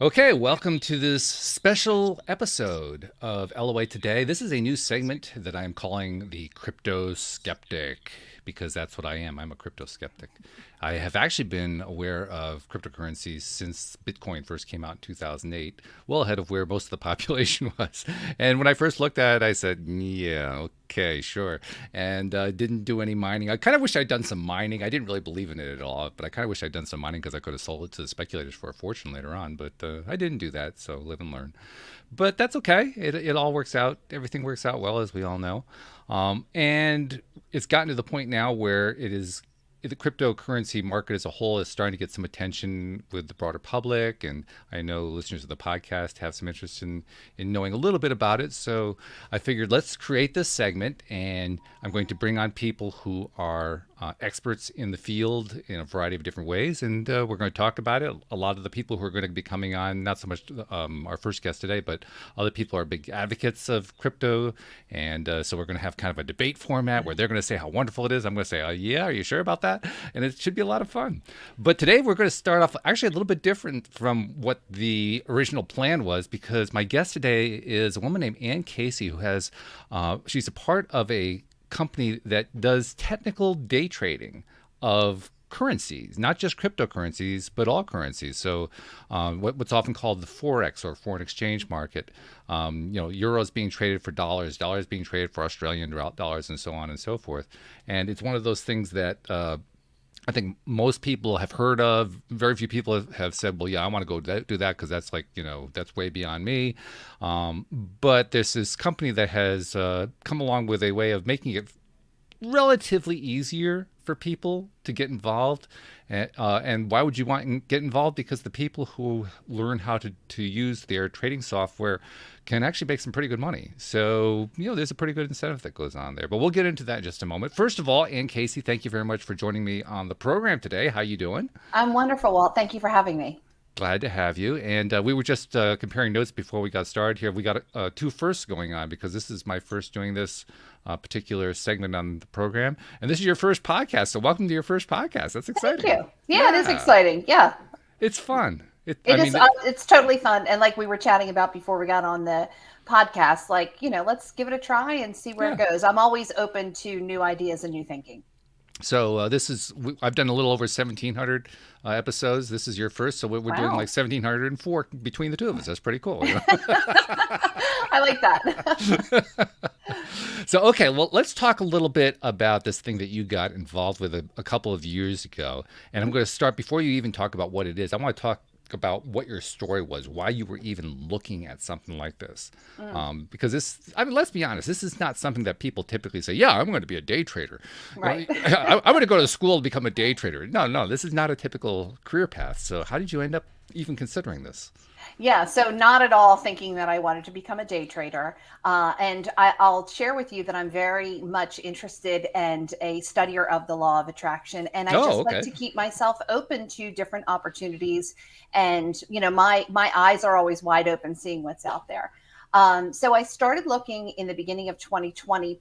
Okay, welcome to this special episode of LOA Today. This is a new segment that I'm calling the Crypto Skeptic because that's what I am. I'm a crypto skeptic. I have actually been aware of cryptocurrencies since Bitcoin first came out in 2008, well ahead of where most of the population was. And when I first looked at it, I said, yeah, okay, sure. And didn't do any mining. I kind of wish I'd done some mining. I didn't really believe in it at all, but I kind of wish I'd done some mining because I could have sold it to the speculators for a fortune later on. But I didn't do that, so live and learn. But that's okay. It all works out. Everything works out well, as we all know. And it's gotten to the point now where the cryptocurrency market as a whole is starting to get some attention with the broader public. And I know listeners of the podcast have some interest in knowing a little bit about it. So I figured let's create this segment, and I'm going to bring on people who are experts in the field in a variety of different ways. And we're going to talk about it. A lot of the people who are going to be coming on, not so much our first guest today, but other people are big advocates of crypto. And so we're going to have kind of a debate format where they're going to say how wonderful it is. I'm going to say, yeah, are you sure about that? And it should be a lot of fun. But today we're going to start off actually a little bit different from what the original plan was, because my guest today is a woman named Ann Casey who has, she's a part of a company that does technical day trading of currencies, not just cryptocurrencies, but all currencies. So what's often called the Forex or foreign exchange market, euros being traded for dollars being traded for Australian dollars, and so on and so forth. And it's one of those things that I think most people have heard of. Very few people have said, well, yeah, I want to go do that because that's like, that's way beyond me. But there's this company that has come along with a way of making it relatively easier for people to get involved. And why would you want to get involved? Because the people who learn how to use their trading software can actually make some pretty good money. So, there's a pretty good incentive that goes on there. But we'll get into that in just a moment. First of all, Ann Casey, thank you very much for joining me on the program today. How you doing? I'm wonderful, Walt. Thank you for having me. Glad to have you. And we were just comparing notes before we got started here. We got two firsts going on because this is my first doing this particular segment on the program. And this is your first podcast. So welcome to your first podcast. That's Thank exciting. you. Yeah, it is Yeah, exciting. Yeah, it's fun. it is. It's totally fun. And like we were chatting about before we got on the podcast, like, let's give it a try and see where it Yeah. goes. I'm always open to new ideas and new thinking. So I've done a little over 1,700 episodes. This is your first. So we're doing like Wow. 1,704 between the two of us. That's pretty cool. I like that. So, okay, well, let's talk a little bit about this thing that you got involved with a couple of years ago. And I'm going to start before you even talk about what it is. I want to talk about what your story was, why you were even looking at something like this. Mm, Because let's be honest, this is not something that people typically say, yeah, I'm going to be a day trader. right. I'm going to go to school to become a day trader. No, no, this is not a typical career path. So, how did you end up even considering this? Yeah, so not at all thinking that I wanted to become a day trader. And I'll share with you that I'm very much interested and a studier of the law of attraction. And I Oh, just like okay. to keep myself open to different opportunities. And, my eyes are always wide open seeing what's out there. So I started looking in the beginning of 2020,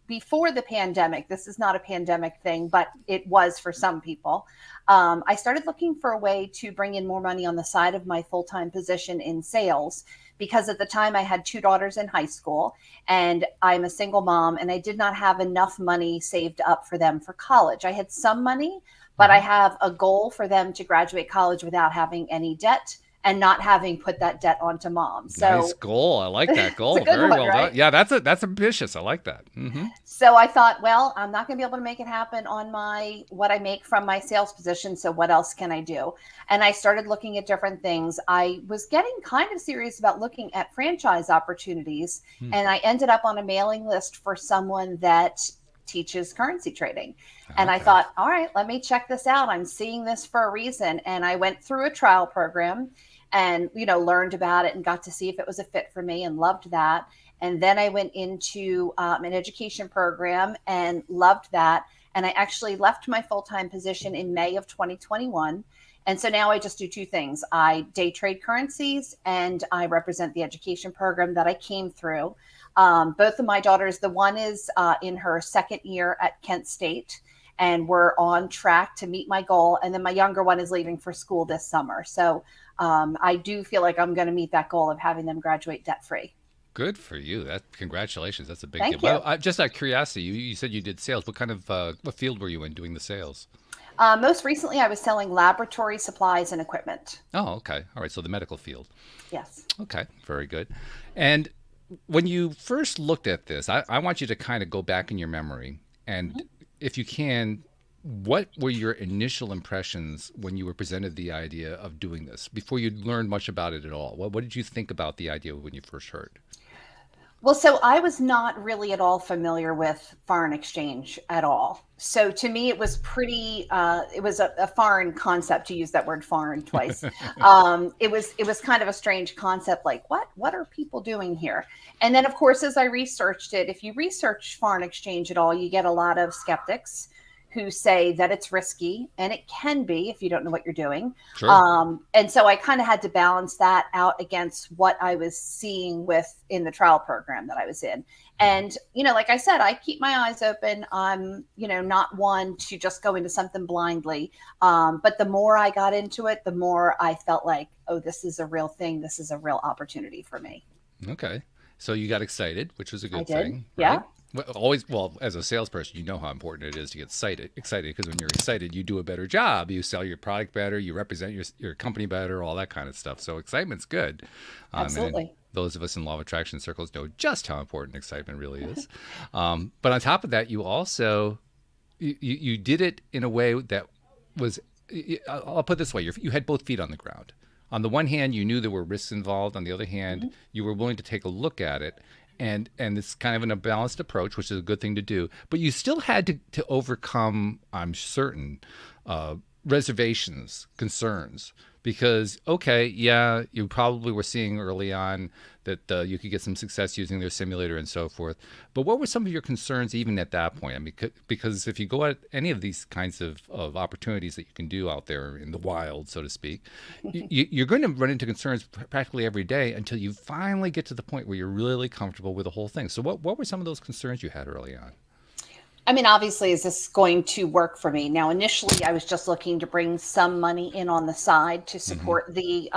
before the pandemic. This is not a pandemic thing, but it was for some people. I started looking for a way to bring in more money on the side of my full time position in sales because at the time I had two daughters in high school and I'm a single mom and I did not have enough money saved up for them for college. I had some money, but I Hmm. have a goal for them to graduate college without having any debt and not having put that debt onto mom. Nice So goal. I like that it's a goal. good Very one, well done. right? Yeah, that's ambitious. I like that. Hmm. So I thought, well, I'm not going to be able to make it happen on my what I make from my sales position. So what else can I do? And I started looking at different things. I was getting kind of serious about looking at franchise opportunities, and I ended up on a mailing list for someone that teaches currency trading. And I Okay. thought, all right, let me check this out. I'm seeing this for a reason. And I went through a trial program and learned about it and got to see if it was a fit for me and loved that. And then I went into an education program and loved that. And I actually left my full time position in May of 2021. And so now I just do two things. I day trade currencies and I represent the education program that I came through. Both of my daughters, the one is in her second year at Kent State, and we're on track to meet my goal. And then my younger one is leaving for school this summer. So I do feel like I'm going to meet that goal of having them graduate debt free. Good for you. Congratulations. That's a big deal. Thank you. Just out of curiosity, you said you did sales. What kind of what field were you in doing the sales? Most recently, I was selling laboratory supplies and equipment. Oh, okay. All right. So the medical field. Yes. Okay. Very good. And when you first looked at this, I want you to kind of go back in your memory, and if you can, what were your initial impressions when you were presented the idea of doing this before you learned much about it at all? What did you think about the idea when you first heard? Well, so I was not really at all familiar with foreign exchange at all. So to me, it was it was a foreign concept, to use that word foreign twice. It was kind of a strange concept, like what are people doing here? And then, of course, as I researched it, if you research foreign exchange at all, you get a lot of skeptics who say that it's risky, and it can be if you don't know what you're doing. Sure. And so I kind of had to balance that out against what I was seeing in the trial program that I was in. And, like I said, I keep my eyes open. I'm, not one to just go into something blindly. But the more I got into it, the more I felt like, oh, this is a real thing. This is a real opportunity for me. Okay. So you got excited, which was a I good did. thing, Yeah. right? Well, as a salesperson, you know how important it is to get excited because when you're excited, you do a better job. You sell your product better, you represent your company better, all that kind of stuff. So excitement's good. Absolutely. And those of us in law of attraction circles know just how important excitement really is. But on top of that, you also you did it in a way that was, I'll put it this way, you had both feet on the ground. On the one hand, you knew there were risks involved. On the other hand, you were willing to take a look at it. And it's kind of a balanced approach, which is a good thing to do. But you still had to overcome, I'm certain, reservations, concerns. Because, okay, yeah, you probably were seeing early on that you could get some success using their simulator and so forth. But what were some of your concerns even at that point? I mean, because if you go at any of these kinds of opportunities that you can do out there in the wild, so to speak, you're going to run into concerns practically every day until you finally get to the point where you're really comfortable with the whole thing. So what were some of those concerns you had early on? I mean, obviously, is this going to work for me? Now, initially, I was just looking to bring some money in on the side to support the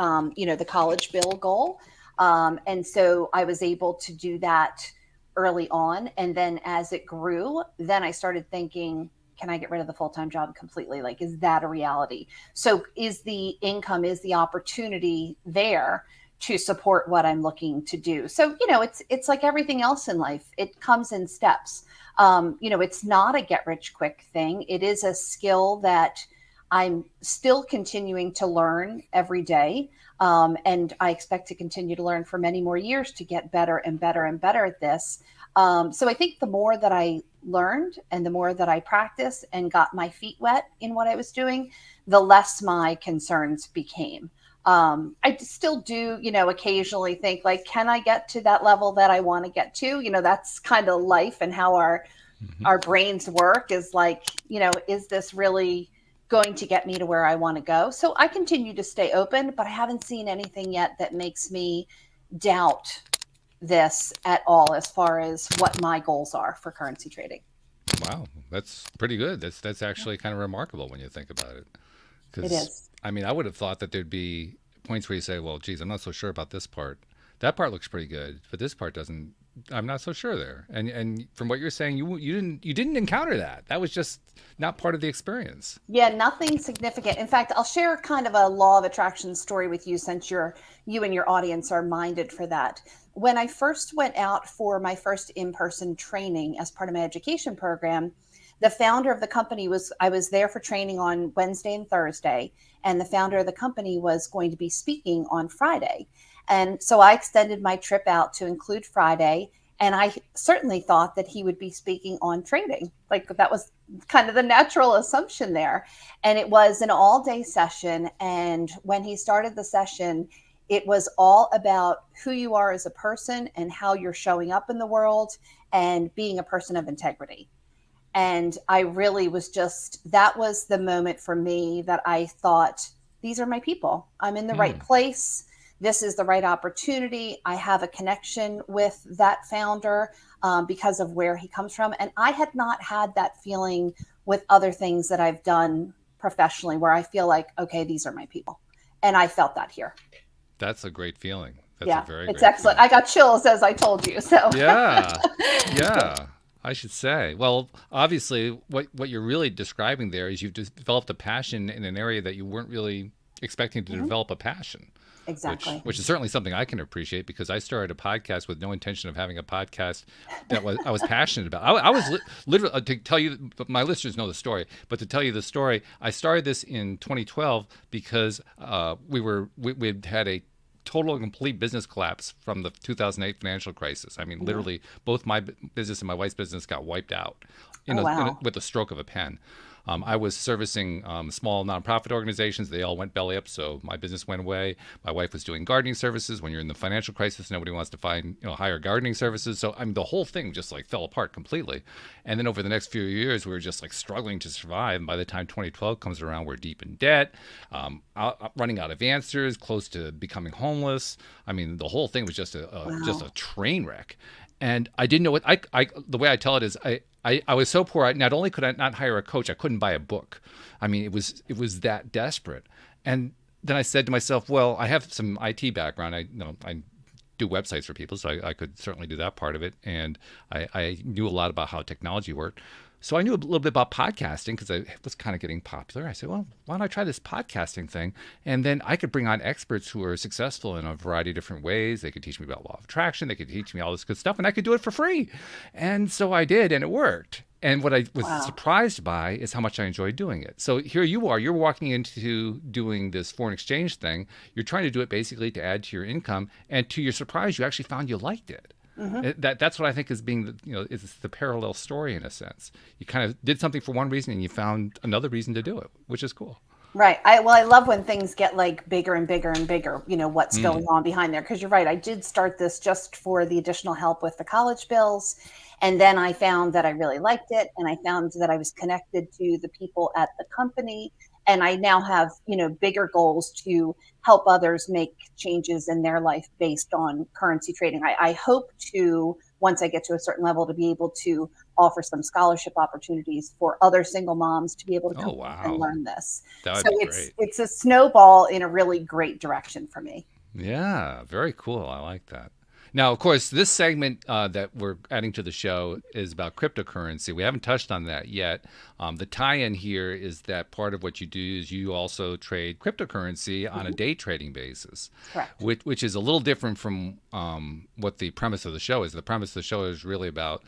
college bill goal. And so I was able to do that early on. And then as it grew, then I started thinking, can I get rid of the full-time job completely? Like, is that a reality? So is the income, is the opportunity there to support what I'm looking to do? So, it's like everything else in life. It comes in steps. It's not a get rich quick thing. It is a skill that I'm still continuing to learn every day. And I expect to continue to learn for many more years to get better and better and better at this. So I think the more that I learned and the more that I practiced and got my feet wet in what I was doing, the less my concerns became. I still do, occasionally think like, can I get to that level that I want to get to? That's kind of life and how our brains work is like, is this really going to get me to where I want to go? So I continue to stay open, but I haven't seen anything yet that makes me doubt this at all as far as what my goals are for currency trading. Wow, that's pretty good. That's actually kind of remarkable when you think about it. It Because, is. I mean, I would have thought that there'd be points where you say, well, geez, I'm not so sure about this part. That part looks pretty good, but this part doesn't. I'm not so sure there. And from what you're saying, you didn't encounter that. That was just not part of the experience. Yeah, nothing significant. In fact, I'll share kind of a law of attraction story with you since you and your audience are minded for that. When I first went out for my first in-person training as part of my education program, the founder of the company I was there for training on Wednesday and Thursday, and the founder of the company was going to be speaking on Friday. And so I extended my trip out to include Friday. And I certainly thought that he would be speaking on trading. Like that was kind of the natural assumption there. And it was an all-day session. And when he started the session, it was all about who you are as a person and how you're showing up in the world and being a person of integrity. And I really that was the moment for me that I thought, these are my people. I'm in the right place. This is the right opportunity. I have a connection with that founder because of where he comes from. And I had not had that feeling with other things that I've done professionally where I feel like, okay, these are my people. And I felt that here. That's a great feeling. That's a Yeah, very it's great excellent. feeling. I got chills as I told you. So Yeah. Yeah. I should say. Well, obviously, what you're really describing there is you've developed a passion in an area that you weren't really expecting to Mhm. develop a passion, Exactly. which is certainly something I can appreciate because I started a podcast with no intention of having a podcast that I was passionate about. I was literally to tell you, my listeners know the story, but to tell you the story, I started this in 2012 because we had a total and complete business collapse from the 2008 financial crisis. I mean, Mhm. literally, both my business and my wife's business got wiped out Oh, wow. with a stroke of a pen. I was servicing small nonprofit organizations. They all went belly up, so my business went away. My wife was doing gardening services. When you're in the financial crisis, nobody wants to hire gardening services. So I mean, the whole thing just like fell apart completely. And then over the next few years, we were just like struggling to survive. And by the time 2012 comes around, we're deep in debt, running out of answers, close to becoming homeless. I mean, the whole thing was just Wow. a train wreck. And I didn't know what the way I tell it is I was so poor. Not only could I not hire a coach, I couldn't buy a book. I mean, it was that desperate. And then I said to myself, well, I have some IT background. I do websites for people, so I could certainly do that part of it. And I knew a lot about how technology worked. So I knew a little bit about podcasting because I was kind of getting popular. I said, well, why don't I try this podcasting thing? And then I could bring on experts who are successful in a variety of different ways. They could teach me about law of attraction. They could teach me all this good stuff, and I could do it for free. And so I did, and it worked. And what I was Wow. surprised by is how much I enjoyed doing it. So here you are, you're walking into doing this foreign exchange thing. You're trying to do it basically to add to your income. And to your surprise, you actually found you liked it. Hmm. That's what I think is being is the parallel story in a sense. You kind of did something for one reason and you found another reason to do it, which is cool. Right. I love when things get like bigger and bigger and bigger, what's going Mm. on behind there. Because you're right. I did start this just for the additional help with the college bills. And then I found that I really liked it. And I found that I was connected to the people at the company. And I now have, bigger goals to help others make changes in their life based on currency trading. I hope to, once I get to a certain level, to be able to offer some scholarship opportunities for other single moms to be able to Oh come and wow, learn this. that would So be it's great. it's a snowball in a really great direction for me. Yeah, very cool. I like that. Now, of course, this segment that we're adding to the show is about cryptocurrency. We haven't touched on that yet. The tie-in here is that part of what you do is you also trade cryptocurrency on a Mhm. day trading basis, Correct. which is a little different from what the premise of the show is. The premise of the show is really about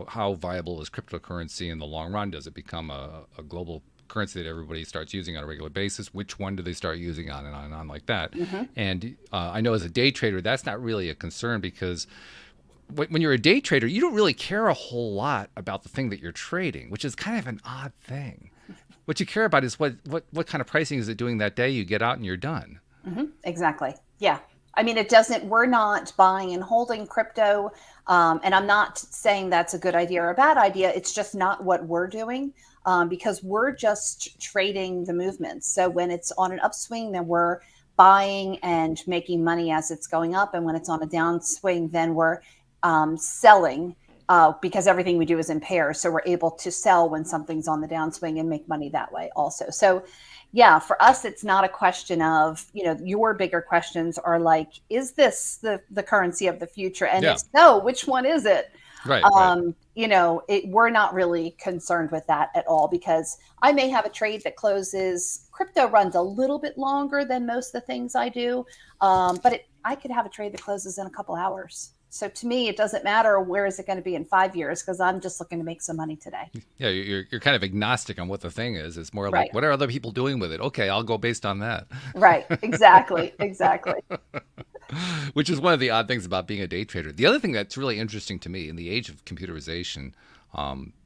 how viable is cryptocurrency in the long run? Does it become a global currency that everybody starts using on a regular basis? Which one do they start using on and on like that? Hmm. And I know as a day trader, that's not really a concern because when you're a day trader, you don't really care a whole lot about the thing that you're trading, which is kind of an odd thing. What you care about is what kind of pricing is it doing that day. You get out and you're done. Hmm. Exactly. Yeah. I mean, it doesn't, we're not buying and holding crypto. And I'm not saying that's a good idea or a bad idea. It's just not what we're doing, because we're just trading the movements. So when it's on an upswing, then we're buying and making money as it's going up. And when it's on a downswing, then we're selling, because everything we do is in pairs. So we're able to sell when something's on the downswing and make money that way also. So yeah, for us, it's not a question of, your bigger questions are like, is this the currency of the future? And if Yeah, so, which one is it? right. We're not really concerned with that at all, because I may have a trade that closes. Crypto runs a little bit longer than most of the things I do, but I could have a trade that closes in a couple hours. So to me, it doesn't matter where is it going to be in 5 years, because I'm just looking to make some money today. Yeah, you're kind of agnostic on what the thing is. It's more like Right. what are other people doing with it? Okay, I'll go based on that. Right. Exactly. Exactly. Which is one of the odd things about being a day trader. The other thing that's really interesting to me in the age of computerization,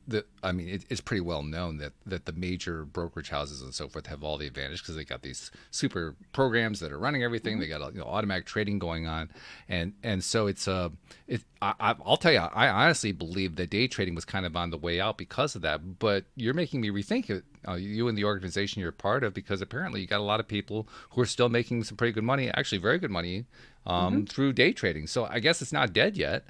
it's pretty well known that the major brokerage houses and so forth have all the advantage because they got these super programs that are running everything. Mhm. They got automatic trading going on, and so I'll tell you, I honestly believe that day trading was kind of on the way out because of that. But you're making me rethink it. You and the organization you're part of, because apparently you got a lot of people who are still making some pretty good money, actually very good money, Mhm. through day trading. So I guess it's not dead yet.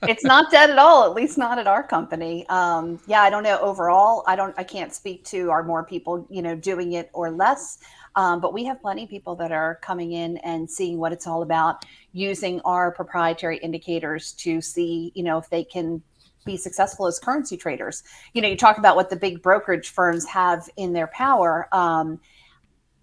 It's not dead at all, at least not at our company. Yeah, I don't know overall. I can't speak to are more people, doing it or less. But we have plenty of people that are coming in and seeing what it's all about, using our proprietary indicators to see, if they can be successful as currency traders. You talk about what the big brokerage firms have in their power.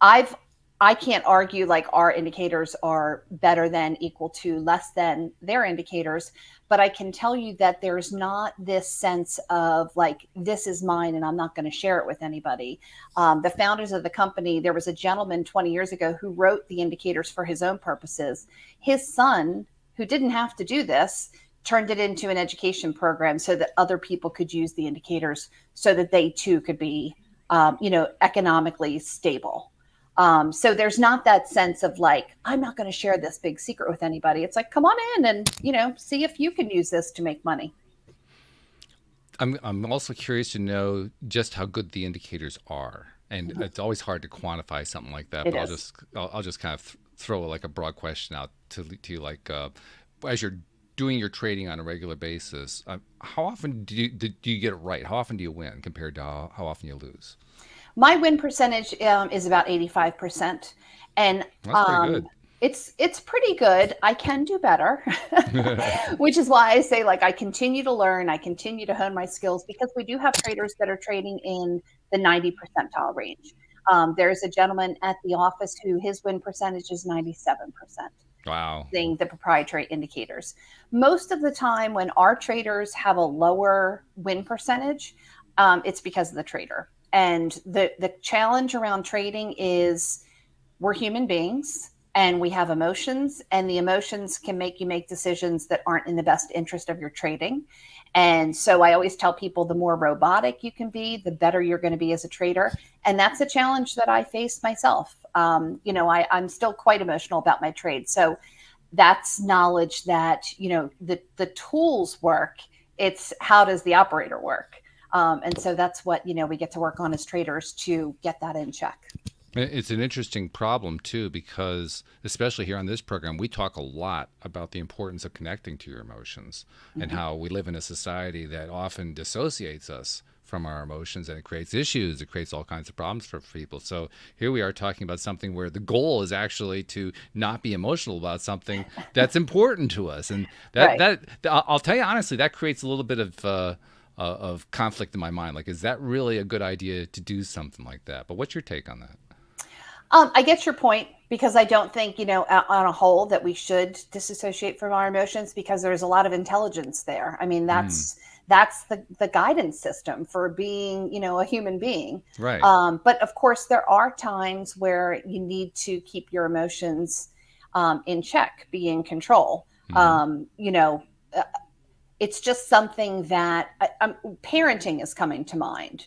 I've I can't argue like our indicators are better than, equal to, less than their indicators, but I can tell you that there's not this sense of like, this is mine and I'm not going to share it with anybody. The founders of the company, there was a gentleman 20 years ago who wrote the indicators for his own purposes. His son, who didn't have to do this, turned it into an education program so that other people could use the indicators so that they too could be, economically stable. So there's not that sense of like, I'm not going to share this big secret with anybody. It's like, come on in and, see if you can use this to make money. I'm also curious to know just how good the indicators are, and Mhm. it's always hard to quantify something like that. It But is. I'll just kind of throw like a broad question out to you, like as you're doing your trading on a regular basis, how often do you get it right? How often do you win compared to how often you lose? My win percentage is about 85%. And That's pretty good. it's pretty good. I can do better, which is why I say like I continue to learn, I continue to hone my skills because we do have traders that are trading in the 90 percentile range. There's a gentleman at the office who his win percentage is 97% Wow. using the proprietary indicators. Most of the time, when our traders have a lower win percentage, it's because of the trader. And the challenge around trading is we're human beings and we have emotions, and the emotions can make you make decisions that aren't in the best interest of your trading. And so I always tell people the more robotic you can be, the better you're going to be as a trader. And that's a challenge that I face myself. I'm still quite emotional about my trade. So that's knowledge that, the tools work. It's how does the operator work? And so that's what, we get to work on as traders to get that in check. It's an interesting problem too, because especially here on this program, we talk a lot about the importance of connecting to your emotions and Mhm. how we live in a society that often dissociates us from our emotions, and it creates issues. It creates all kinds of problems for people. So here we are talking about something where the goal is actually to not be emotional about something that's important to us, and Right. I'll tell you honestly, that creates a little bit of conflict in my mind. Like, is that really a good idea to do something like that? But what's your take on that? I get your point because I don't think, on a whole that we should disassociate from our emotions because there's a lot of intelligence there. I mean, Mm, that's the guidance system for being, a human being. right. But of course, there are times where you need to keep your emotions in check, be in control. Hmm. Uh, it's just something that parenting is coming to mind.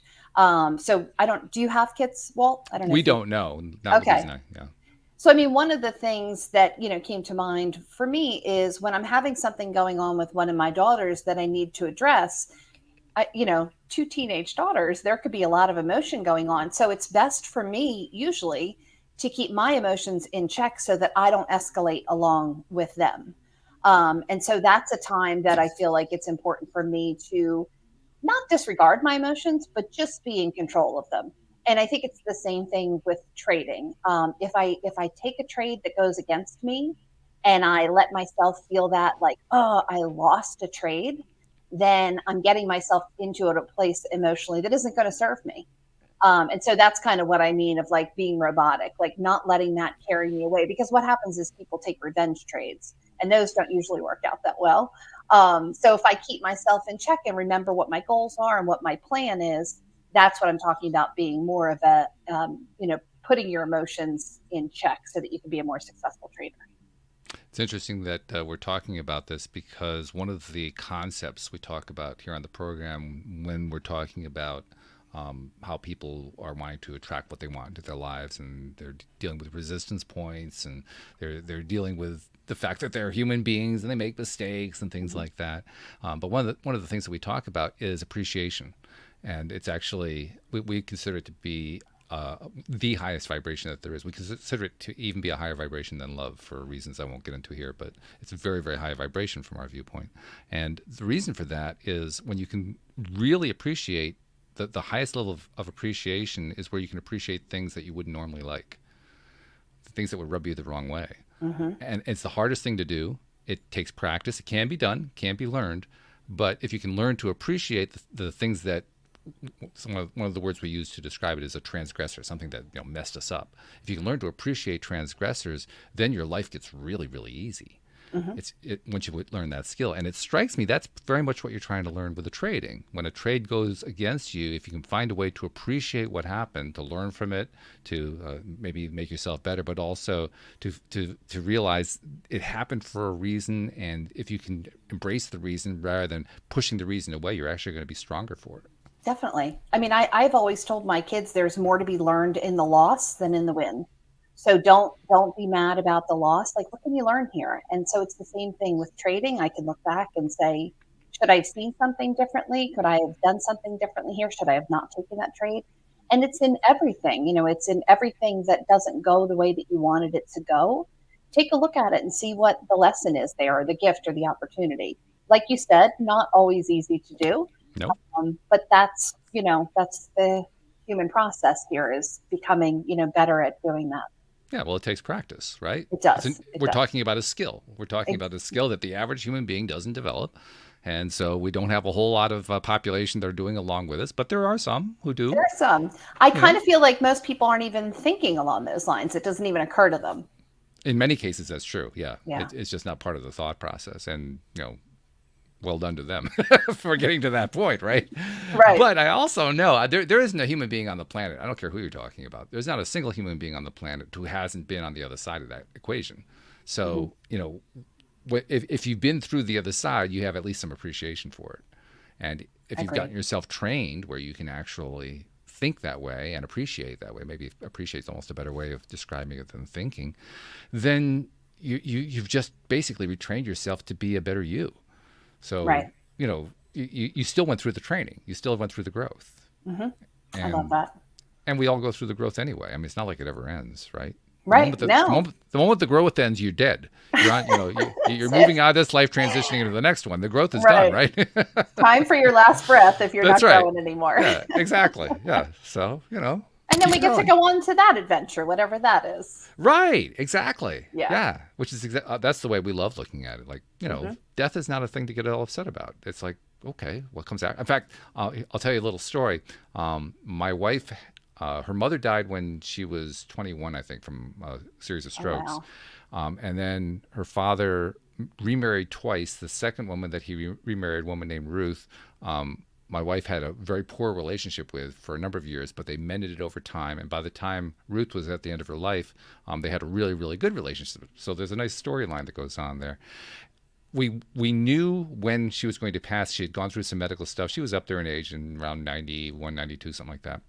So I don't. Do you have kids, Walt? I don't know We if you. don't know. Not with these Okay. nine. Yeah. So, I mean, one of the things that, came to mind for me is when I'm having something going on with one of my daughters that I need to address, two teenage daughters, there could be a lot of emotion going on. So it's best for me usually to keep my emotions in check so that I don't escalate along with them. And so that's a time that I feel like it's important for me to not disregard my emotions, but just be in control of them. And I think it's the same thing with trading. If I take a trade that goes against me, and I let myself feel that like, oh, I lost a trade, then I'm getting myself into a place emotionally that isn't going to serve me. And so that's kind of what I mean of like being robotic, like not letting that carry me away. Because what happens is people take revenge trades, and those don't usually work out that well. So if I keep myself in check and remember what my goals are and what my plan is, that's what I'm talking about being more of a, putting your emotions in check so that you can be a more successful trader. It's interesting that we're talking about this because one of the concepts we talk about here on the program when we're talking about how people are wanting to attract what they want into their lives, and they're dealing with resistance points, and they're dealing with the fact that they're human beings and they make mistakes and things Mhm. like that. But one of the things that we talk about is appreciation, and it's actually we consider it to be the highest vibration that there is. We consider it to even be a higher vibration than love for reasons I won't get into here, but it's a very, very high vibration from our viewpoint. And the reason for that is when you can really appreciate the highest level of appreciation is where you can appreciate things that you wouldn't normally like, things that would rub you the wrong way. And it's the hardest thing to do. It takes practice. It can be done, can be learned. But if you can learn to appreciate the things that, one of the words we use to describe it is a transgressor, something that messed us up. If you can learn to appreciate transgressors, then your life gets really, really easy. Once you learn that skill. And it strikes me that's very much what you're trying to learn with the trading. When a trade goes against you, if you can find a way to appreciate what happened, to learn from it, to maybe make yourself better, but also to realize it happened for a reason. And if you can embrace the reason rather than pushing the reason away, you're actually going to be stronger for it. Definitely. I mean, I've always told my kids there's more to be learned in the loss than in the win. So don't be mad about the loss. Like, what can you learn here? And so it's the same thing with trading. I can look back and say, should I have seen something differently? Could I have done something differently here? Should I have not taken that trade? And it's in everything. It's in everything that doesn't go the way that you wanted it to go. Take a look at it and see what the lesson is there, or the gift or the opportunity. Like you said, not always easy to do. No. But that's the human process here, is becoming, better at doing that. Yeah, well, it takes practice, right? It does. We're talking about a skill. We're talking about a skill that the average human being doesn't develop. And so we don't have a whole lot of population that are doing along with us, but there are some who do. There are some. I kind of feel like most people aren't even thinking along those lines. It doesn't even occur to them. In many cases, that's true. Yeah. Yeah. It's just not part of the thought process. And, well done to them for getting to that point, right? Right. But I also know there isn't a human being on the planet. I don't care who you're talking about. There's not a single human being on the planet who hasn't been on the other side of that equation. So, if you've been through the other side, you have at least some appreciation for it. And if you've gotten yourself trained where you can actually think that way and appreciate that way, maybe appreciate is almost a better way of describing it than thinking, then you've just basically retrained yourself to be a better you. So, you still went through the training. You still went through the growth. I love that. And we all go through the growth anyway. I mean, it's not like it ever ends, right? Right. The moment the growth ends, you're dead. You're on, you're moving out of this life, transitioning into the next one. The growth is done, right? Time for your last breath if you're not going anymore. Yeah, exactly. Yeah. So, And then we get to go on to that adventure, whatever that is. Right. Exactly. Yeah. Which is that's the way we love looking at it. Like, death is not a thing to get all upset about. It's like, okay, what comes out? In fact, I'll tell you a little story. My wife, her mother died when she was 21, I think, from a series of strokes. Oh, wow. And then her father remarried twice. The second woman that he remarried, a woman named Ruth, my wife had a very poor relationship with for a number of years, but they mended it over time. And by the time Ruth was at the end of her life, they had a really, really good relationship. So there's a nice storyline that goes on there. We knew when she was going to pass. She had gone through some medical stuff. She was up there in age, in around 91, 92, something like that.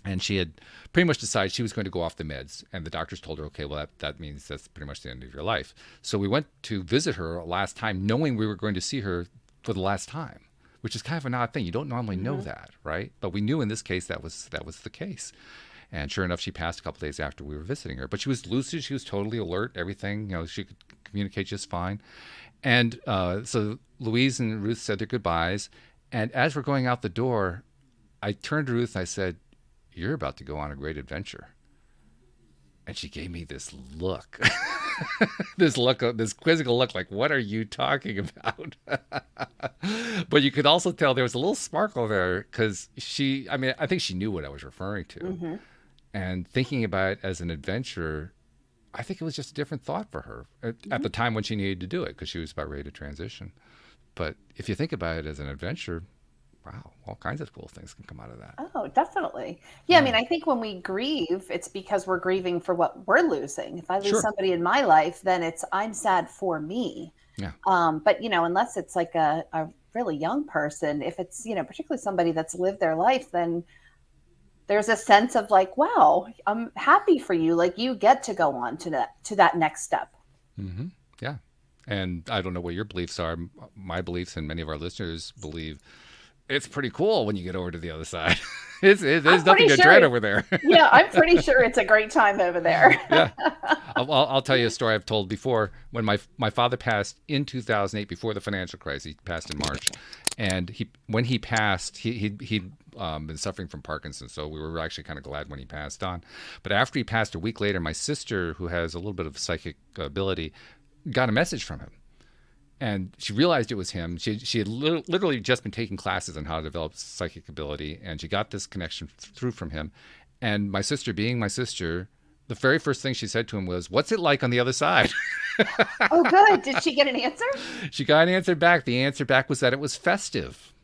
And she had pretty much decided she was going to go off the meds. And the doctors told her, okay, well, that means that's pretty much the end of your life. So we went to visit her last time, knowing we were going to see her for the last time, which is kind of an odd thing. You don't normally know that, right? But we knew in this case that was the case. And sure enough, she passed a couple of days after we were visiting her. But she was lucid. She was totally alert, everything. She could communicate just fine. And so Louise and Ruth said their goodbyes. And as we're going out the door, I turned to Ruth and I said, "You're about to go on a great adventure." And she gave me this look, this quizzical look, like, what are you talking about? But you could also tell there was a little sparkle there because I think she knew what I was referring to. And thinking about it as an adventure, I think it was just a different thought for her at the time when she needed to do it, because she was about ready to transition. But if you think about it as an adventure, wow, all kinds of cool things can come out of that. Oh, definitely. Yeah, I mean, I think when we grieve, it's because we're grieving for what we're losing. If I lose somebody in my life, then I'm sad for me. Yeah. But, unless it's like a really young person, if it's, particularly somebody that's lived their life, then there's a sense of like, wow, I'm happy for you. Like, you get to go on to that next step. Mm-hmm. Yeah. And I don't know what your beliefs are. My beliefs, and many of our listeners believe, It's pretty cool when you get over to the other side. I'm There's nothing pretty to sure dread it, over there. yeah, I'm pretty sure it's a great time over there. Yeah. I'll tell you a story I've told before. When my father passed in 2008, before the financial crisis, he passed in March, and when he passed, he'd been suffering from Parkinson's, so we were actually kind of glad when he passed on. But after he passed, a week later, my sister, who has a little bit of psychic ability, got a message from him, and she realized it was him. She had literally just been taking classes on how to develop psychic ability, and she got this connection through from him. And my sister, being my sister, the very first thing she said to him was, "What's it like on the other side?" Oh, good. Did she get an answer? She got an answer back. The answer back was that it was festive.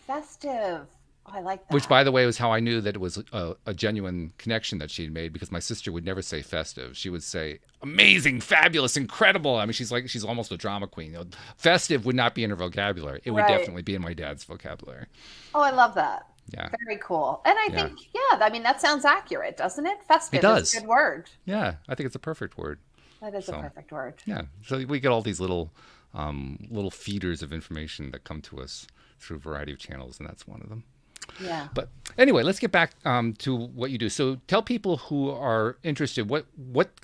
Festive. Oh, I like Which, that. by the way, was how I knew that it was a genuine connection that she'd made, because my sister would never say festive. She would say amazing, fabulous, incredible. I mean, she's almost a drama queen. Festive would not be in her vocabulary. It would Right. definitely be in my dad's vocabulary. Oh, I love that. Yeah, Very cool. And I yeah, think, yeah, I mean, that sounds accurate, doesn't it? it Festive is a does. good word. Yeah, I think it's a perfect word. That is a So perfect word. yeah, so we get all these little feeders of information that come to us through a variety of channels, and that's one of them. Yeah. But anyway, let's get back to what you do. So tell people who are interested, what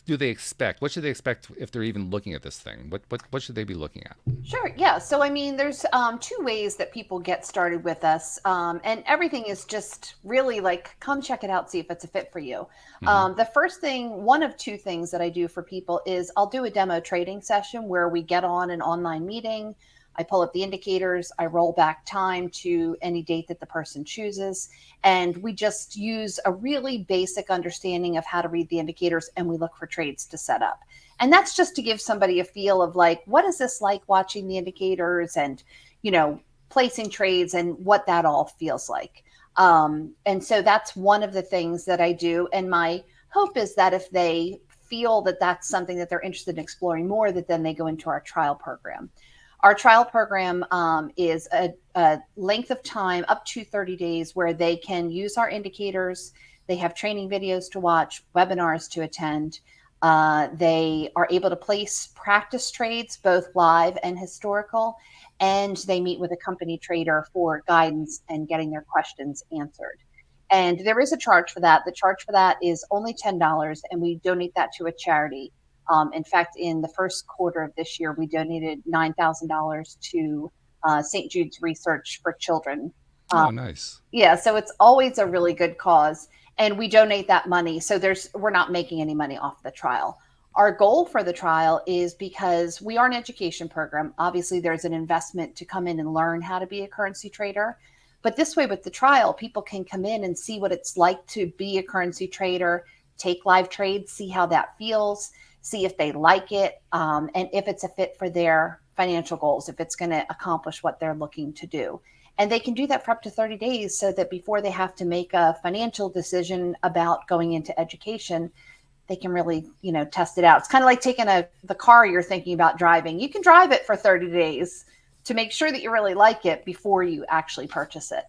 do they expect? What should they expect if they're even looking at this thing? What should they be looking at? Sure. Yeah. So, I mean, there's two ways that people get started with us. And everything is just really like, come check it out, see if it's a fit for you. Hmm. The first thing, one of two things that I do for people is I'll do a demo trading session where we get on an online meeting. I pull up the indicators, I roll back time to any date that the person chooses, and we just use a really basic understanding of how to read the indicators, and we look for trades to set up. And that's just to give somebody a feel of like, what is this like watching the indicators and, you know, placing trades and what that all feels like. And so that's one of the things that I do. And my hope is that if they feel that that's something that they're interested in exploring more, that then they go into our trial program. Our trial program is a length of time up to 30 days where they can use our indicators. They have training videos to watch, webinars to attend. They are able to place practice trades, both live and historical, and they meet with a company trader for guidance and getting their questions answered. And there is a charge for that. The charge for that is only $10, and we donate that to a charity. In fact, in the first quarter of this year, we donated $9,000 to St. Jude's Research for Children. Oh, nice. Yeah, so it's always a really good cause, and we donate that money. So we're not making any money off the trial. Our goal for the trial is, because we are an education program, obviously there's an investment to come in and learn how to be a currency trader. But this way, with the trial, people can come in and see what it's like to be a currency trader, take live trades, see how that feels, see if they like it, and if it's a fit for their financial goals, if it's going to accomplish what they're looking to do. And they can do that for up to 30 days so that before they have to make a financial decision about going into education, they can really, you know, test it out. It's kind of like taking the car you're thinking about driving. You can drive it for 30 days to make sure that you really like it before you actually purchase it.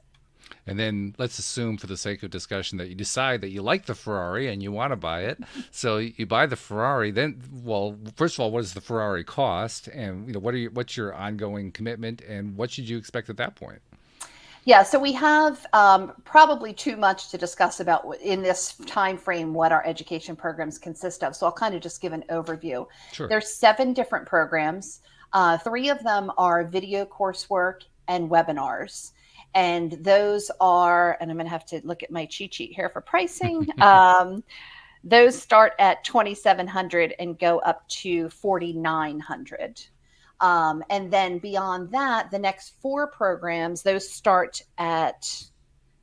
And then let's assume, for the sake of discussion, that you decide that you like the Ferrari and you want to buy it. So you buy the Ferrari. Then, well, first of all, what does the Ferrari cost? And you know, what's your ongoing commitment? And what should you expect at that point? Yeah, so we have probably too much to discuss about in this time frame what our education programs consist of. So I'll kind of just give an overview. Sure. There's 7 different programs. 3 of them are video coursework and webinars. And those are, and I'm going to have to look at my cheat sheet here for pricing. Those start at $2,700 and go up to $4,900. And then beyond that, the next 4 programs, those start at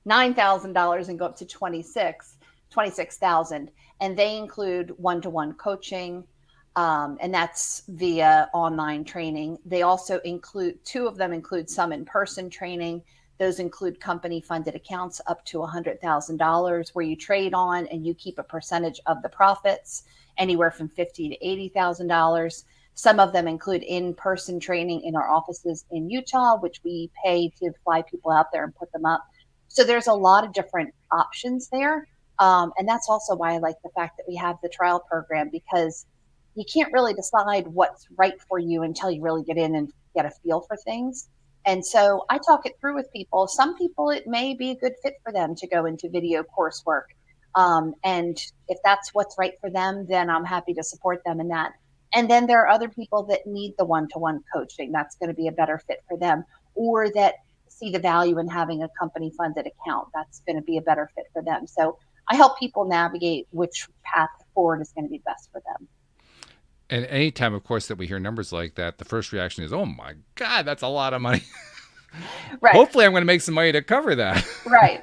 $9,000 and go up to $26,000. And they include one-to-one coaching, and that's via online training. They also include, 2 of them include some in-person training. Those include company-funded accounts up to $100,000 where you trade on and you keep a percentage of the profits, anywhere from $50,000 to $80,000. Some of them include in-person training in our offices in Utah, which we pay to fly people out there and put them up. So there's a lot of different options there. And that's also why I like the fact that we have the trial program, because you can't really decide what's right for you until you really get in and get a feel for things. And so I talk it through with people. Some people, it may be a good fit for them to go into video coursework. And if that's what's right for them, then I'm happy to support them in that. And then there are other people that need the one-to-one coaching. That's going to be a better fit for them, or that see the value in having a company funded account. That's going to be a better fit for them. So I help people navigate which path forward is going to be best for them. And anytime, of course, that we hear numbers like that, the first reaction is, oh my God, that's a lot of money. Right. Hopefully I'm going to make some money to cover that. Right.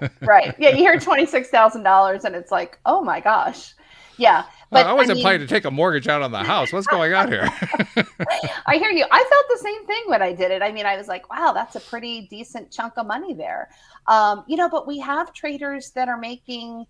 Yeah, you hear $26,000 and it's like, oh my gosh. Yeah. But I wasn't planning to take a mortgage out on the house. What's going on here? I hear you. I felt the same thing when I did it. I mean, I was like, wow, that's a pretty decent chunk of money there. But we have traders that are making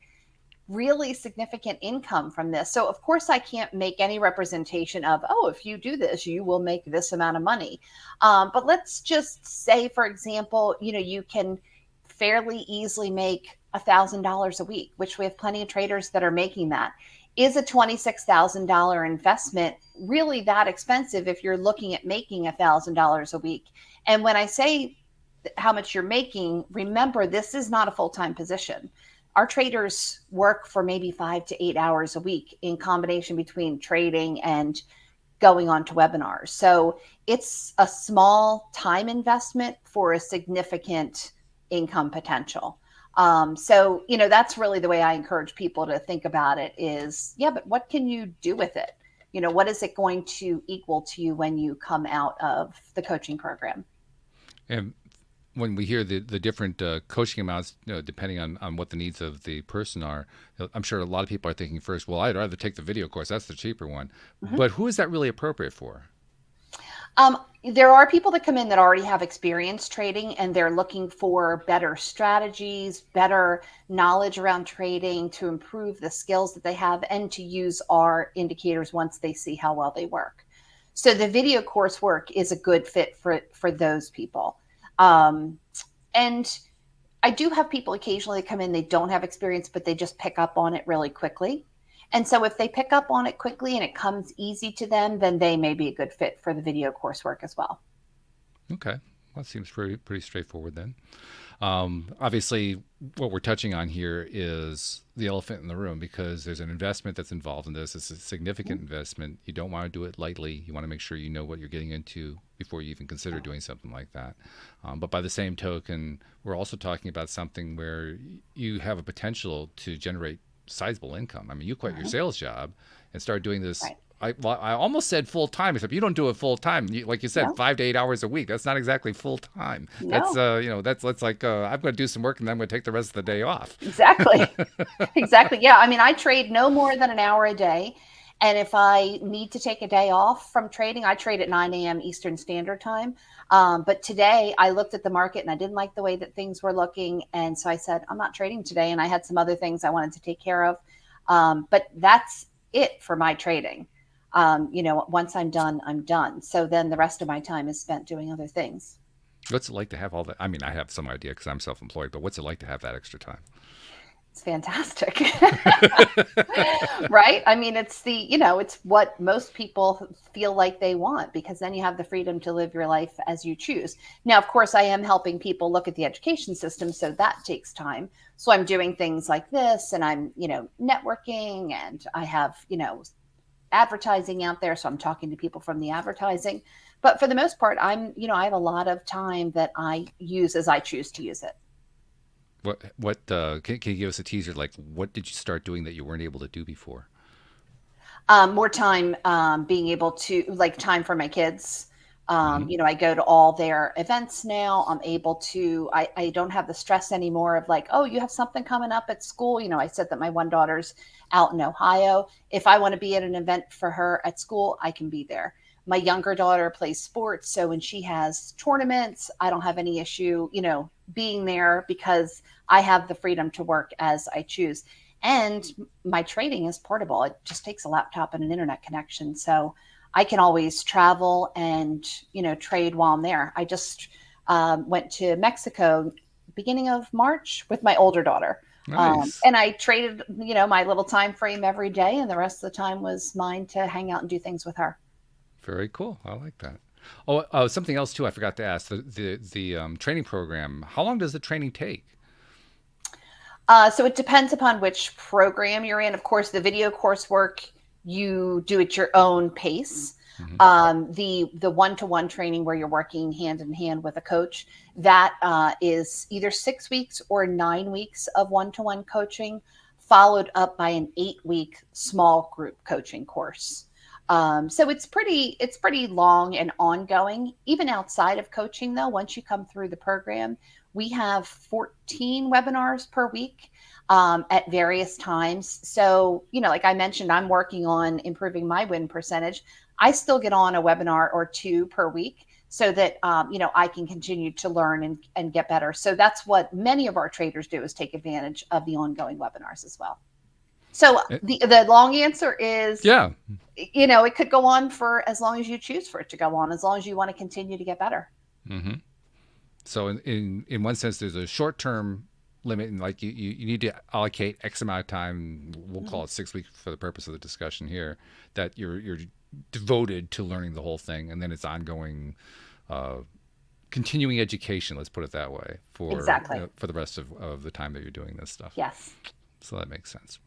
really significant income from this. So of course I can't make any representation of, oh, if you do this, you will make this amount of money. But let's just say, for example, you can fairly easily make $1,000 a week, which we have plenty of traders that are making that. Is a $26,000 investment really that expensive if you're looking at making $1,000 a week? And when I say how much you're making, remember, this is not a full-time position. Our traders work for maybe 5 to 8 hours a week in combination between trading and going on to webinars. So it's a small time investment for a significant income potential. That's really the way I encourage people to think about it is, yeah, but what can you do with it? What is it going to equal to you when you come out of the coaching program? And when we hear the different coaching amounts, depending on what the needs of the person are, I'm sure a lot of people are thinking first, well, I'd rather take the video course. That's the cheaper one. Mm-hmm. But who is that really appropriate for? There are people that come in that already have experience trading and they're looking for better strategies, better knowledge around trading to improve the skills that they have and to use our indicators once they see how well they work. So the video coursework is a good fit for those people. And I do have people occasionally come in, they don't have experience, but they just pick up on it really quickly. And so if they pick up on it quickly and it comes easy to them, then they may be a good fit for the video coursework as well. Okay. Well, that seems pretty straightforward then. Obviously, what we're touching on here is the elephant in the room because there's an investment that's involved in this. It's a significant investment. You don't want to do it lightly. You want to make sure you know what you're getting into before you even consider doing something like that. But by the same token, we're also talking about something where you have a potential to generate sizable income. I mean, you quit your sales job and start doing this. Right. I almost said full time, except you don't do it full time. Like you said, no. 5 to 8 hours a week. That's not exactly full time. No. That's that's like I'm going to do some work and then I'm going to take the rest of the day off. Exactly. Exactly. Yeah. I mean, I trade no more than an hour a day. And if I need to take a day off from trading, I trade at 9 a.m. Eastern Standard Time. But today I looked at the market and I didn't like the way that things were looking. And so I said, I'm not trading today. And I had some other things I wanted to take care of. But that's it for my trading. Once I'm done, I'm done. So then the rest of my time is spent doing other things. What's it like to have all that? I mean, I have some idea because I'm self-employed, but what's it like to have that extra time? It's fantastic. Right? I mean, it's it's what most people feel like they want because then you have the freedom to live your life as you choose. Now, of course, I am helping people look at the education system, so that takes time. So I'm doing things like this and I'm, networking and I have, advertising out there. So I'm talking to people from the advertising, but for the most part, I have a lot of time that I use as I choose to use it. What can you give us a teaser? Like, what did you start doing that you weren't able to do before? More time, being able to time for my kids. I go to all their events now. I'm able to, I don't have the stress anymore of like, oh, you have something coming up at school. I said that my one daughter's out in Ohio. If I want to be at an event for her at school, I can be there. My younger daughter plays sports. So when she has tournaments, I don't have any issue, being there because I have the freedom to work as I choose. And my trading is portable. It just takes a laptop and an internet connection. So I can always travel and, trade while I'm there. I just went to Mexico beginning of March with my older daughter. Nice. And I traded, my little time frame every day. And the rest of the time was mine to hang out and do things with her. Very cool. I like that. Oh, something else too. I forgot to ask the training program. How long does the training take? So it depends upon which program you're in. Of course, the video coursework you do at your own pace. Hmm. The one-to-one training where you're working hand in hand with a coach, that is either 6 weeks or 9 weeks of one-to-one coaching, followed up by an 8-week small group coaching course. So it's pretty long and ongoing. Even outside of coaching, though, once you come through the program, we have 14 webinars per week at various times. So, like I mentioned, I'm working on improving my win percentage. I still get on a webinar or two per week so that, I can continue to learn and get better. So that's what many of our traders do, is take advantage of the ongoing webinars as well. So the long answer is, Yeah. it could go on for as long as you choose for it to go on, as long as you want to continue to get better. Hmm. So in one sense, there's a short term limit, and like you need to allocate X amount of time. We'll call it 6 weeks for the purpose of the discussion here. That you're devoted to learning the whole thing, and then it's ongoing, continuing education. Let's put it that way Exactly. for the rest of the time that you're doing this stuff. Yes. So that makes sense.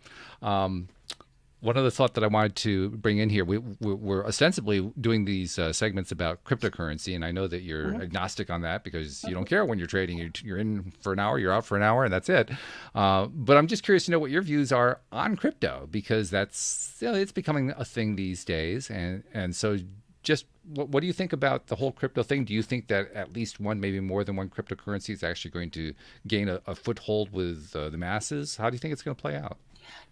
One other thought that I wanted to bring in here, we're ostensibly doing these segments about cryptocurrency, and I know that you're agnostic on that because you don't care when you're trading. You're in for an hour, you're out for an hour, and that's it. But I'm just curious to know what your views are on crypto, because that's, it's becoming a thing these days. And so just what do you think about the whole crypto thing? Do you think that at least one, maybe more than one cryptocurrency is actually going to gain a foothold with the masses? How do you think it's going to play out?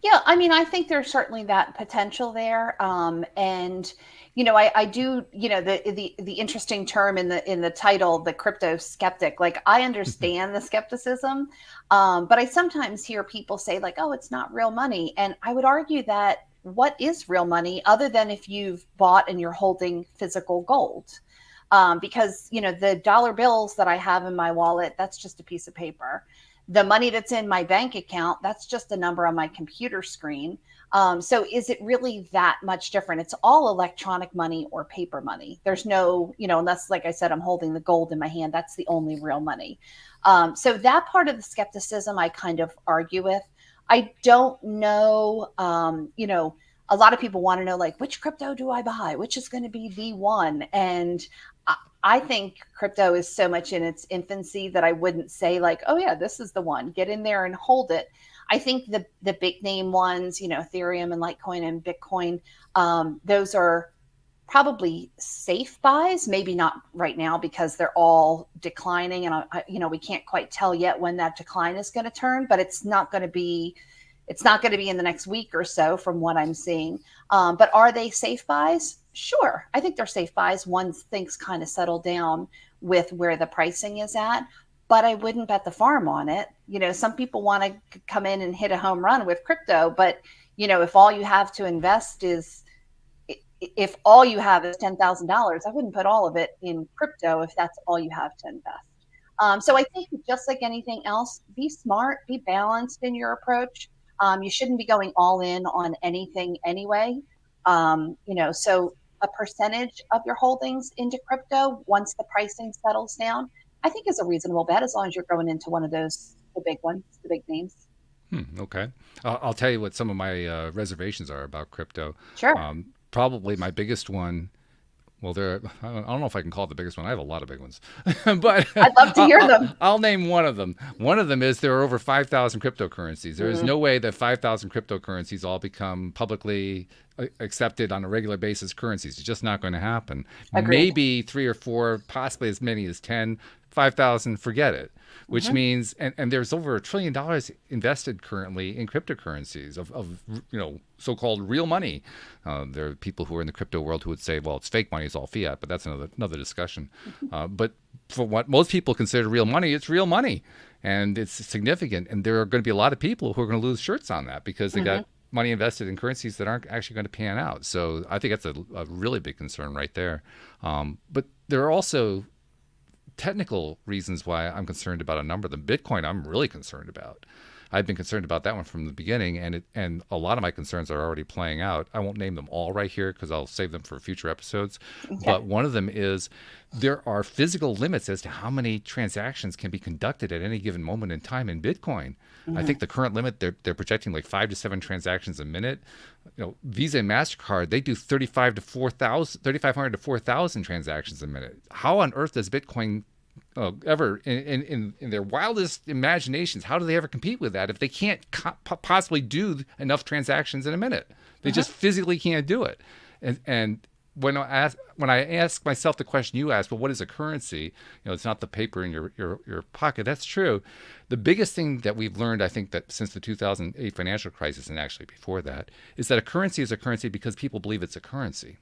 Yeah, I mean, I think there's certainly that potential there. And I do, the interesting term in the title, the crypto skeptic. Like, I understand the skepticism, but I sometimes hear people say, like, "Oh, it's not real money," and I would argue that what is real money other than if you've bought and you're holding physical gold? Because the dollar bills that I have in my wallet, that's just a piece of paper. The money that's in my bank account, that's just a number on my computer screen. So is it really that much different? It's all electronic money or paper money. There's no, unless, like I said, I'm holding the gold in my hand, that's the only real money. So that part of the skepticism I kind of argue with. I don't know, a lot of people want to know, like, which crypto do I buy? Which is going to be the one? And I think crypto is so much in its infancy that I wouldn't say, like, oh yeah, this is the one. Get in there and hold it. I think the big name ones, Ethereum and Litecoin and Bitcoin, those are probably safe buys. Maybe not right now because they're all declining, and we can't quite tell yet when that decline is going to turn. But it's not going to be in the next week or so, from what I'm seeing. But are they safe buys? Sure. I think they're safe buys once things kind of settle down with where the pricing is at. But I wouldn't bet the farm on it. Some people want to come in and hit a home run with crypto, but if all you have to invest is if all you have is $10,000, I wouldn't put all of it in crypto if that's all you have to invest. So I think, just like anything else, be smart, be balanced in your approach. You shouldn't be going all in on anything anyway. So a percentage of your holdings into crypto once the pricing settles down, I think is a reasonable bet, as long as you're going into one of those, the big ones, the big names. Okay. I'll tell you what some of my reservations are about crypto. Sure. Probably my biggest one. Well, I don't know if I can call it the biggest one. I have a lot of big ones, but I'd love to hear them. I'll name one of them. One of them is there are over 5,000 cryptocurrencies. There is no way that 5,000 cryptocurrencies all become publicly accepted on a regular basis currencies. It's just not going to happen. Agreed. Maybe 3 or 4, possibly as many as 10. 5,000, forget it. Which means, and there's over $1 trillion invested currently in cryptocurrencies of so-called real money. There are people who are in the crypto world who would say, well, it's fake money, it's all fiat, but that's another discussion. But for what most people consider real money, it's real money, and it's significant. And there are going to be a lot of people who are going to lose shirts on that because they got money invested in currencies that aren't actually going to pan out. So I think that's a really big concern right there. But there are also technical reasons why I'm concerned about a number of them. Bitcoin, I'm really concerned about. I've been concerned about that one from the beginning, and a lot of my concerns are already playing out. I won't name them all right here because I'll save them for future episodes. Okay. But one of them is there are physical limits as to how many transactions can be conducted at any given moment in time in Bitcoin. I think the current limit, they're projecting like 5 to 7 transactions a minute. Visa and MasterCard, they do 3,500 to 4,000 transactions a minute. How on earth does Bitcoin ever, in their wildest imaginations, how do they ever compete with that if they can't possibly do enough transactions in a minute? They just physically can't do it. And when I ask myself the question you asked, well, what is a currency? It's not the paper in your pocket. That's true. The biggest thing that we've learned, I think, that since the 2008 financial crisis, and actually before that, is that a currency is a currency because people believe it's a currency.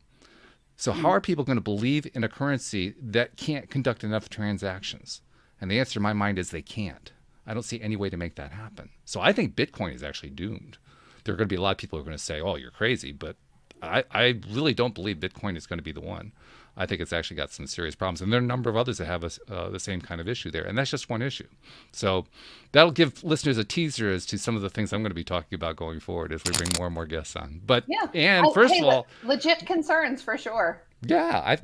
So how are people going to believe in a currency that can't conduct enough transactions? And the answer in my mind is they can't. I don't see any way to make that happen. So I think Bitcoin is actually doomed. There are going to be a lot of people who are going to say, oh, you're crazy. But I really don't believe Bitcoin is going to be the one. I think it's actually got some serious problems. And there are a number of others that have the same kind of issue there. And that's just one issue. So that'll give listeners a teaser as to some of the things I'm going to be talking about going forward as we bring more and more guests on. But, first of all, legit concerns for sure. Yeah.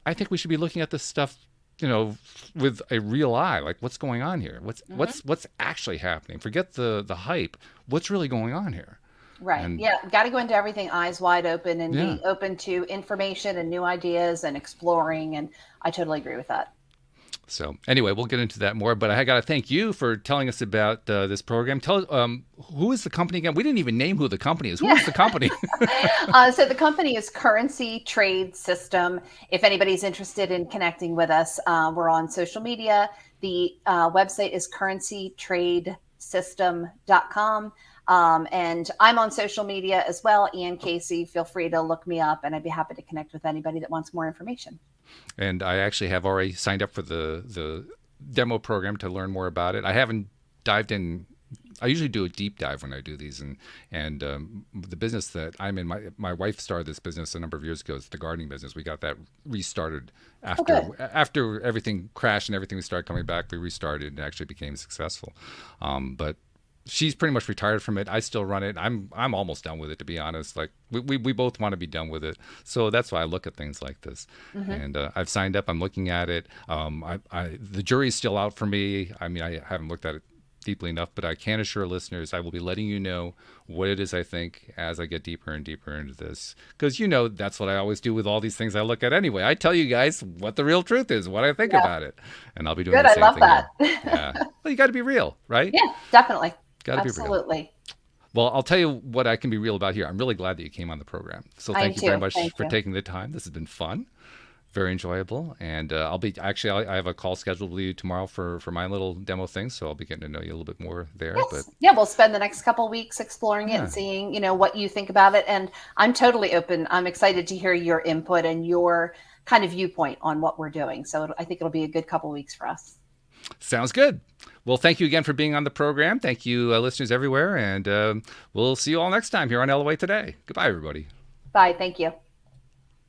I think we should be looking at this stuff, with a real eye, like what's going on here? What's actually happening? Forget the hype. What's really going on here? Right. Got to go into everything eyes wide open and be open to information and new ideas and exploring. And I totally agree with that. So anyway, we'll get into that more. But I got to thank you for telling us about this program. Tell who is the company again? We didn't even name who the company is. Who is the company? So the company is Currency Trade System. If anybody's interested in connecting with us, we're on social media. The website is currencytradesystem.com. And I'm on social media as well. Ian Casey, feel free to look me up and I'd be happy to connect with anybody that wants more information. And I actually have already signed up for the demo program to learn more about it. I haven't dived in. I usually do a deep dive when I do these, and the business that I'm in, my wife started this business a number of years ago. It's the gardening business. We got that restarted after everything crashed and everything started coming back. We restarted and actually became successful. But she's pretty much retired from it. I still run it. I'm almost done with it, to be honest. Like we both want to be done with it. So that's why I look at things like this. And I've signed up. I'm looking at it. The jury's still out for me. I mean, I haven't looked at it deeply enough, but I can assure listeners I will be letting you know what it is I think as I get deeper and deeper into this. Because that's what I always do with all these things I look at anyway. I tell you guys what the real truth is, what I think about it. And I'll be doing the same thing. I love that. Yeah. Well, you got to be real, right? Yeah, definitely. Got to be real. Absolutely. Well, I'll tell you what I can be real about here. I'm really glad that you came on the program. So thank you very much for taking the time. This has been fun, very enjoyable. And I have a call scheduled with you tomorrow for my little demo thing. So I'll be getting to know you a little bit more there. Yes. But we'll spend the next couple of weeks exploring it and seeing, what you think about it. And I'm totally open. I'm excited to hear your input and your kind of viewpoint on what we're doing. So I think it'll be a good couple of weeks for us. Sounds good. Well, thank you again for being on the program. Thank you, listeners everywhere. And we'll see you all next time here on LOA Today. Goodbye, everybody. Bye. Thank you.